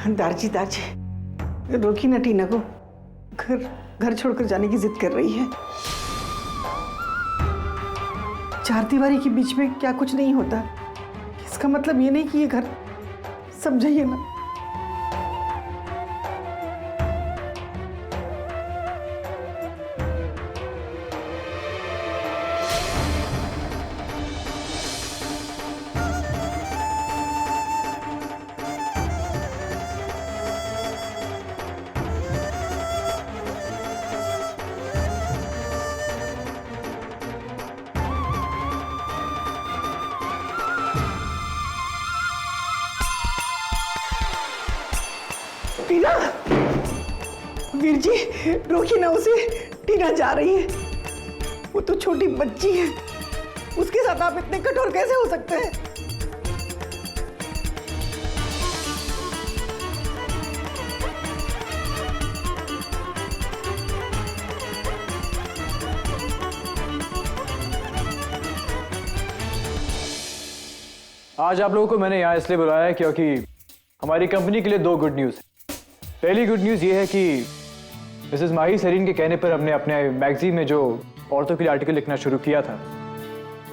दारजी दारजी, रोकी ना टीना को, घर छोड़कर जाने की जिद कर रही है। चार दीवारी के बीच में क्या कुछ नहीं होता, इसका मतलब ये नहीं कि ये घर, समझाइए ना। टीना, वीर जी रोकिए ना उसे, टीना जा रही है, वो तो छोटी बच्ची है, उसके साथ आप इतने कठोर कैसे हो सकते हैं? आज आप लोगों को मैंने यहाँ इसलिए बुलाया है क्योंकि हमारी कंपनी के लिए दो गुड न्यूज़ है। पहली गुड न्यूज़ ये है कि मिसेस माही सरीन के कहने पर हमने अपने मैगजीन में जो औरतों के लिए आर्टिकल लिखना शुरू किया था,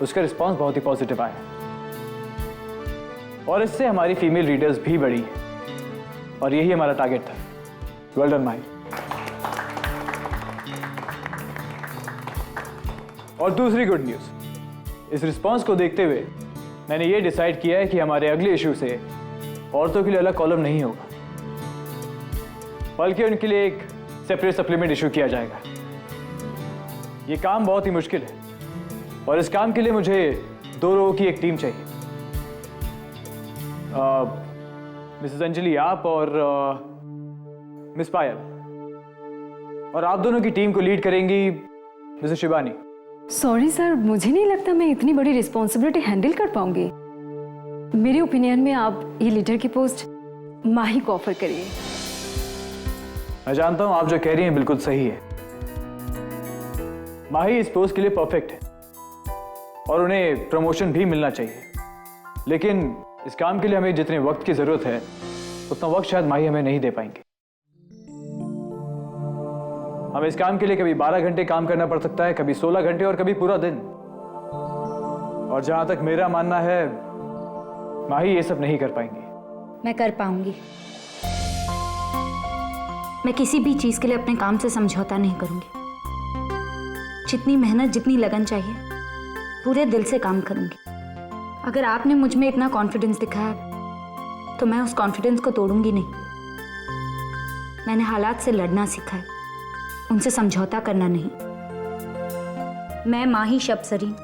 उसका रिस्पांस बहुत ही पॉजिटिव आया और इससे हमारी फीमेल रीडर्स भी बढ़ी और यही हमारा टारगेट था। वेल डन माही। और दूसरी गुड न्यूज़, इस रिस्पांस को देखते हुए मैंने ये डिसाइड किया है कि हमारे अगले इशू से औरतों के लिए अलग कॉलम नहीं होगा, बल्कि उनके लिए एक सेपरेट सप्लीमेंट इशू किया जाएगा। ये काम बहुत ही मुश्किल है और इस काम के लिए मुझे दो लोगों की एक टीम चाहिए। मिसेस अंजलि आप और मिस पायल, और आप दोनों की टीम को लीड करेंगी मिसेस शिवानी। सॉरी सर, मुझे नहीं लगता मैं इतनी बड़ी रिस्पॉन्सिबिलिटी हैंडल कर पाऊंगी। मेरे ओपिनियन में आप ये लीडर की पोस्ट माही को ऑफर करिए। मैं जानता हूं आप जो कह रही हैं बिल्कुल सही है। माही इस पोस्ट के लिए परफेक्ट है और उन्हें प्रमोशन भी मिलना चाहिए, लेकिन इस काम के लिए हमें जितने वक्त की जरूरत है उतना वक्त शायद माही हमें नहीं दे पाएंगे। हमें इस काम के लिए कभी 12 घंटे काम करना पड़ सकता है, कभी 16 घंटे और कभी पूरा दिन। और जहां तक मेरा मानना है माही ये सब नहीं कर पाएंगी। मैं कर पाऊंगी। मैं किसी भी चीज के लिए अपने काम से समझौता नहीं करूंगी। जितनी मेहनत, जितनी लगन चाहिए, पूरे दिल से काम करूंगी। अगर आपने मुझ में इतना कॉन्फिडेंस दिखाया तो मैं उस कॉन्फिडेंस को तोड़ूंगी नहीं। मैंने हालात से लड़ना सीखा है, उनसे समझौता करना नहीं। मैं माही शब्द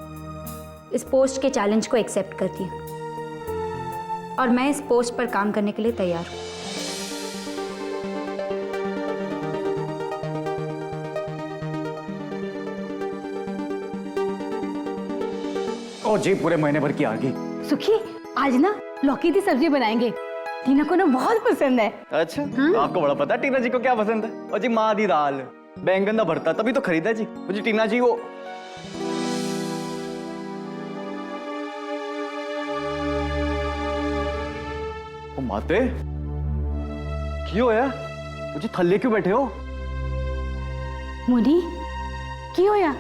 इस पोस्ट के चैलेंज को एक्सेप्ट करती हूँ और मैं इस पोस्ट पर काम करने के लिए तैयार हूँ। ओ जी, पूरे महीने भर की आ गई। सुखी, आज ना लौकी की सब्जी बनाएंगे, टीना को ना बहुत पसंद है। अच्छा, आपको बड़ा पता है टीना जी को क्या पसंद है? और जी माँ दी दाल, बैंगन का भरता, तभी तो खरीदा जी। जी टीना जी वो माते क्यों है? मुझे थल्ले क्यों बैठे हो? मुनी की होया?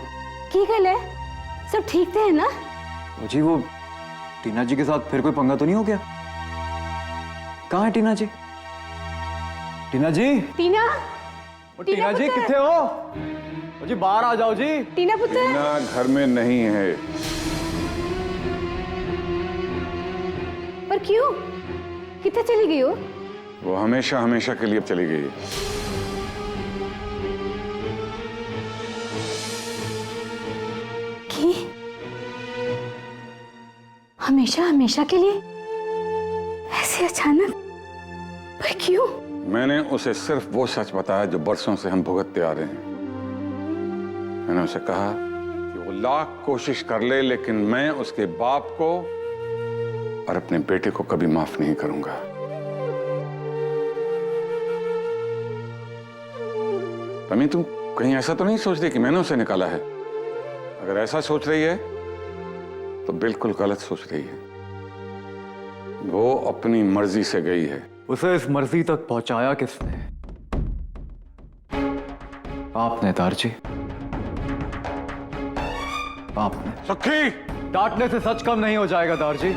की गल है? सब ठीक थे है ना? जी वो टीना जी के साथ फिर कोई पंगा तो नहीं हो गया? कहाँ है टीना जी? टीना जी, टीना, टीना जी किथे हो? जी बाहर आ जाओ जी। टीना पुत्र, टीना घर में नहीं है। पर क्यों? कितने चली गई हो? वो हमेशा हमेशा के लिए चली गई। कि हमेशा हमेशा के लिए? ऐसे अचानक? पर क्यों? मैंने उसे सिर्फ वो सच बताया जो बरसों से हम भुगतते आ रहे हैं। मैंने उसे कहा कि वो लाख कोशिश कर ले, लेकिन मैं उसके बाप को और अपने बेटे को कभी माफ नहीं करूंगा। तमी, तुम कहीं ऐसा तो नहीं सोच रही कि मैंने उसे निकाला है? अगर ऐसा सोच रही है तो बिल्कुल गलत सोच रही है। वो अपनी मर्जी से गई है। उसे इस मर्जी तक पहुंचाया किसने? आपने दारजी, आपने। सुखी! डांटने से सच कम नहीं हो जाएगा दारजी।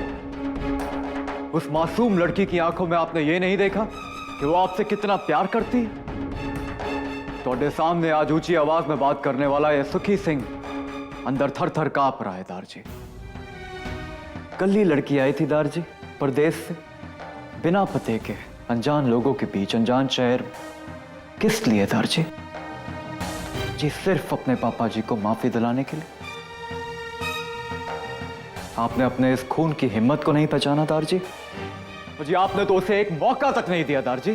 उस मासूम लड़की की आंखों में आपने ये नहीं देखा कि वो आपसे कितना प्यार करती है? ਤੁਹਾਡੇ सामने आज ऊंची आवाज में बात करने वाला ये सुखी सिंह अंदर थर थर कांप रहा है दारजी। कल ही लड़की आई थी दारजी, परदेश से, बिना पते के, अनजान लोगों के बीच, अनजान शहर। किस लिए दारजी? जी सिर्फ अपने पापा जी को माफी दिलाने के लिए। आपने अपने इस खून की हिम्मत को नहीं पहचाना दारजी। जी आपने तो उसे एक मौका तक नहीं दिया दारजी।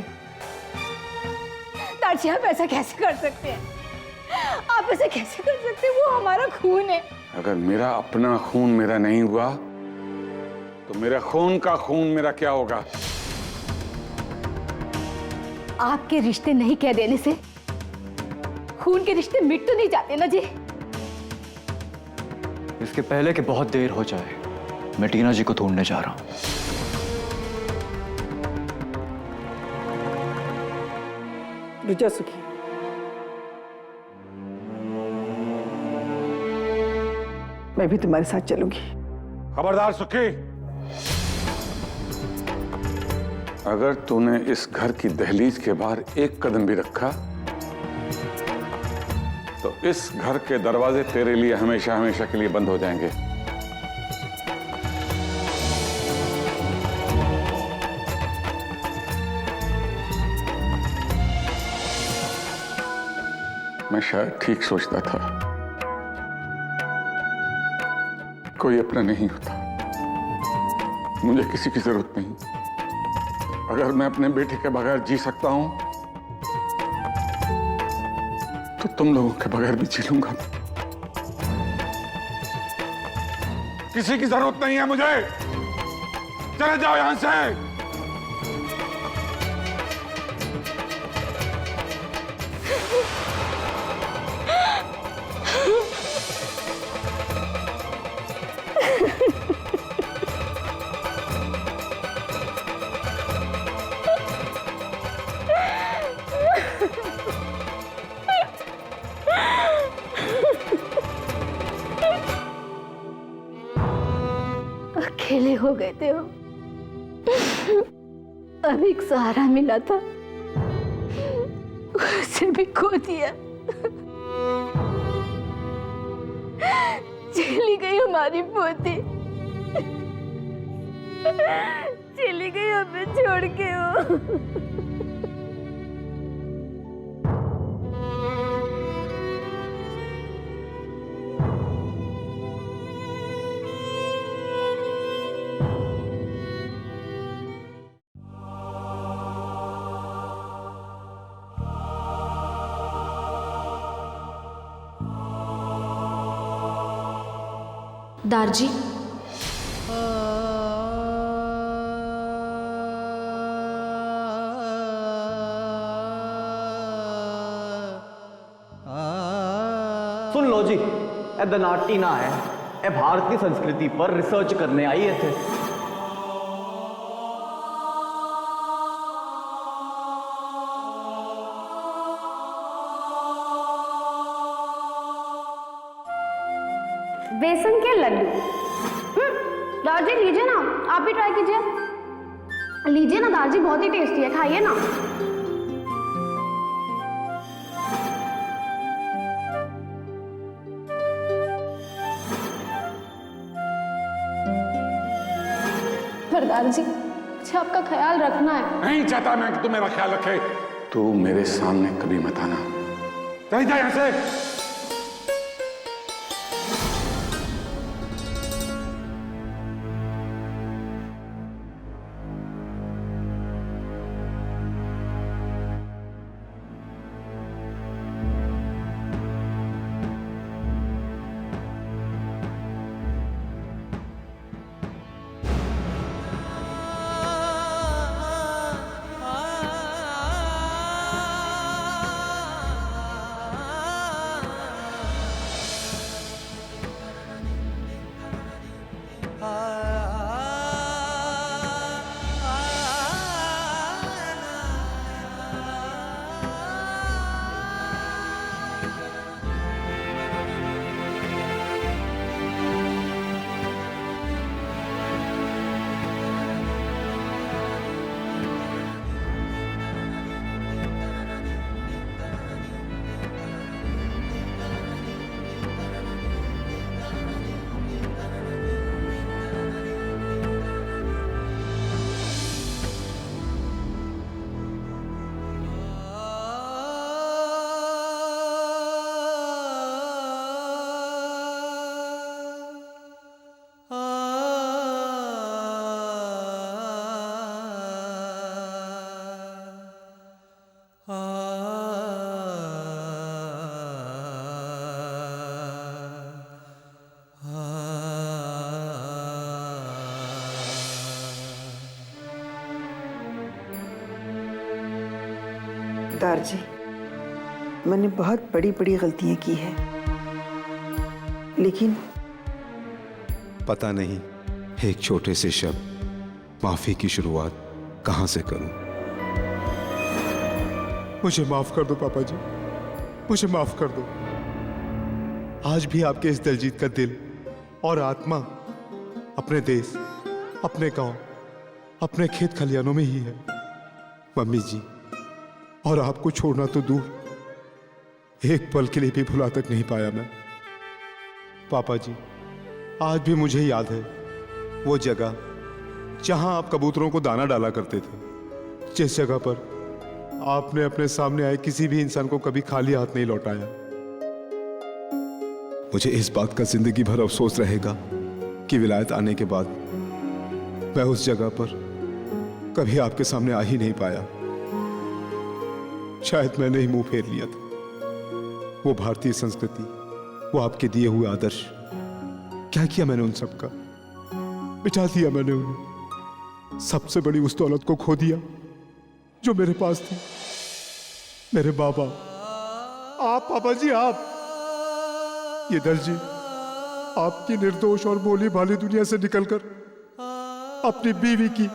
दारजी आप ऐसा कैसे कर सकते हैं? आप ऐसा कैसे कर सकते हैं? वो हमारा खून है। अगर मेरा अपना खून मेरा नहीं हुआ तो मेरे खून का खून मेरा क्या होगा? आपके रिश्ते नहीं कह देने से खून के रिश्ते मिट तो नहीं जाते ना जी। इसके पहले कि बहुत देर हो जाए, मैं टीना जी को ढूंढने जा रहा हूं। रुचा सुखी, मैं भी तुम्हारे साथ चलूंगी। खबरदार सुखी! अगर तूने इस घर की दहलीज के बाहर एक कदम भी रखा तो इस घर के दरवाजे तेरे लिए हमेशा हमेशा के लिए बंद हो जाएंगे। मैं शायद ठीक सोचता था, कोई अपना नहीं होता, मुझे किसी की जरूरत नहीं। अगर मैं अपने बेटे के बगैर जी सकता हूं तो तुम लोगों के बगैर भी जी लूंगा। किसी की जरूरत नहीं है मुझे। चले जाओ यहां से। अकेले हो गए थे हम। अब एक सहारा मिला था, उसे भी खो दिया। चली गई हमारी पोती, चली गई हमें छोड़ के वो। दारजी, सुन लो जी, ए दनाटी ना है, ए भारतीय संस्कृति पर रिसर्च करने आई है थे। बेसन के लड्डू। दारजी लीजिए ना, आप भी ट्राई कीजिए। लीजिए ना दारजी, बहुत ही टेस्टी है, खाइए ना। पर दारजी, मुझे आपका ख्याल रखना है। नहीं चाहता मैं कि तू मेरा ख्याल रखे। तू मेरे सामने कभी मत आना। चल जा यहां से। सरदार जी, मैंने बहुत बड़ी बड़ी गलतियां की हैं, लेकिन पता नहीं एक छोटे से शब्द माफी की शुरुआत कहां से करूं। मुझे माफ कर दो पापा जी, मुझे माफ कर दो। आज भी आपके इस दिलजीत का दिल और आत्मा अपने देश, अपने गांव, अपने खेत खलियानों में ही है। मम्मी जी, और आपको छोड़ना तो दूर, एक पल के लिए भी भुला तक नहीं पाया मैं। पापा जी, आज भी मुझे याद है वो जगह जहां आप कबूतरों को दाना डाला करते थे, जिस जगह पर आपने अपने सामने आए किसी भी इंसान को कभी खाली हाथ नहीं लौटाया। मुझे इस बात का जिंदगी भर अफसोस रहेगा कि विलायत आने के बाद मैं उस जगह पर कभी आपके सामने आ ही नहीं पाया। शायद मैंने ही मुंह फेर लिया था। वो भारतीय संस्कृति, वो आपके दिए हुए आदर्श, क्या किया मैंने उन सब का? मिटा दिया मैंने उन्हें। सबसे बड़ी उस दौलत को खो दिया जो मेरे पास थी, मेरे बाबा। आप पापा जी, आप ये दर्जी आपकी निर्दोष और भोली भाली दुनिया से निकलकर अपनी बीवी की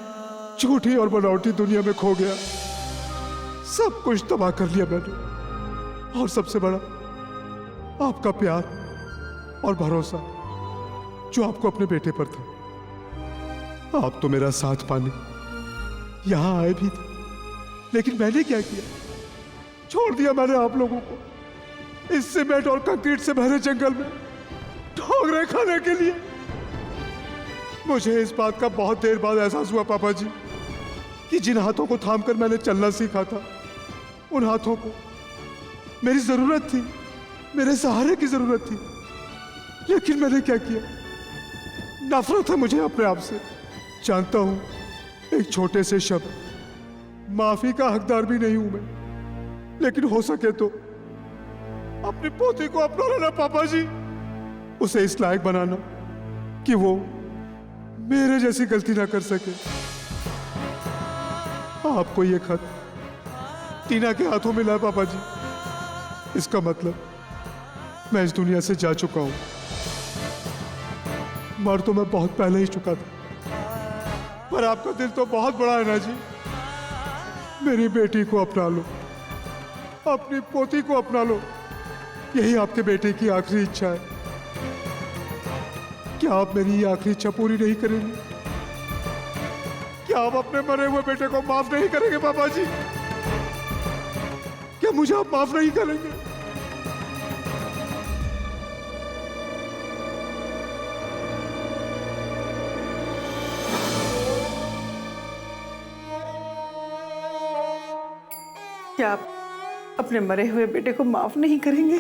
झूठी और बनावटी दुनिया में खो गया। सब कुछ तबाह कर लिया मैंने, और सबसे बड़ा आपका प्यार और भरोसा जो आपको अपने बेटे पर था। आप तो मेरा साथ पाने यहां आए भी थे, लेकिन मैंने क्या किया? छोड़ दिया मैंने आप लोगों को इस सीमेंट और कंक्रीट से भरे जंगल में ठोकरे खाने के लिए। मुझे इस बात का बहुत देर बाद एहसास हुआ पापा जी कि जिन हाथों को थामकर मैंने चलना सीखा था, उन हाथों को मेरी जरूरत थी, मेरे सहारे की जरूरत थी। लेकिन मैंने क्या किया? नफरत है मुझे अपने आप से। जानता हूं एक छोटे से शब्द माफी का हकदार भी नहीं हूं मैं, लेकिन हो सके तो अपनी पोती को अपना लेना पापा जी, उसे इस लायक बनाना कि वो मेरे जैसी गलती ना कर सके। आपको ये खत टीना के हाथों में लाया पापा जी, इसका मतलब मैं इस दुनिया से जा चुका हूं। मर तो मैं बहुत पहले ही चुका था, पर आपका दिल तो बहुत बड़ा है ना जी। मेरी बेटी को अपना लो, अपनी पोती को अपना लो, यही आपके बेटे की आखिरी इच्छा है। क्या आप मेरी ये आखिरी इच्छा पूरी नहीं करेंगे? क्या आप अपने मरे हुए बेटे को माफ नहीं करेंगे पापा जी? क्या मुझे आप माफ नहीं करेंगे? क्या आप अपने मरे हुए बेटे को माफ नहीं करेंगे?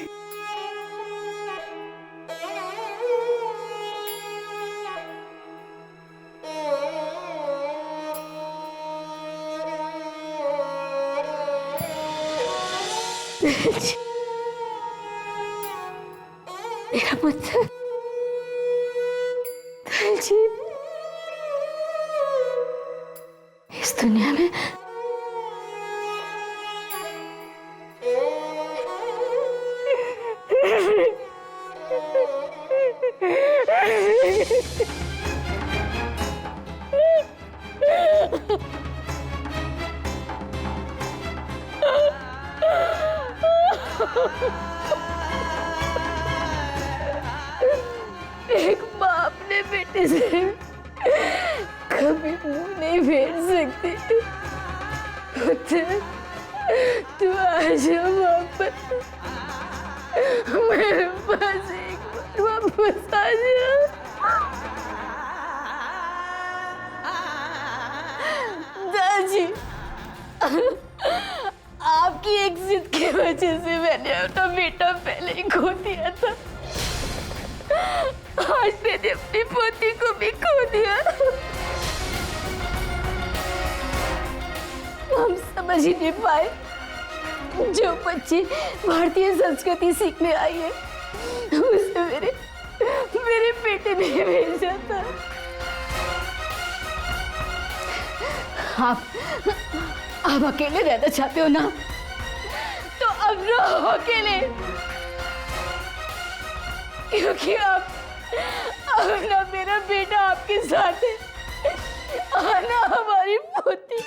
मेरा पुत्र दिलजीत इस दुनिया में एक माँ अपने बेटे से कभी मुंह नहीं फेर सकती। पुत्र, तू आ जा वापस मेरे पास, एक बार वापस आ जा। दादी, आपकी एक जिद की वजह से मैंने अपना बेटा पहले ही खो दिया था। आज मैंने अपनी पोती को भी खो दिया। हम समझ ही नहीं पाए, जो बच्ची भारतीय संस्कृति सीखने आई है उसे मेरे बेटे ने भेजा था। आप अकेले रहना चाहते हो ना? अब रहो अकेले, क्योंकि अब ना मेरा बेटा आपके साथ है, ना हमारी पोती।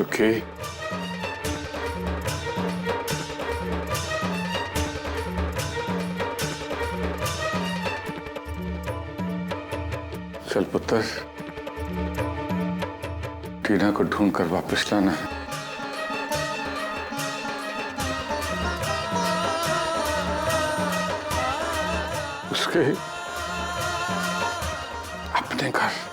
ओके, चल पुत्र, टीना को ढूंढ कर वापस लाना है। उसके अपने घर।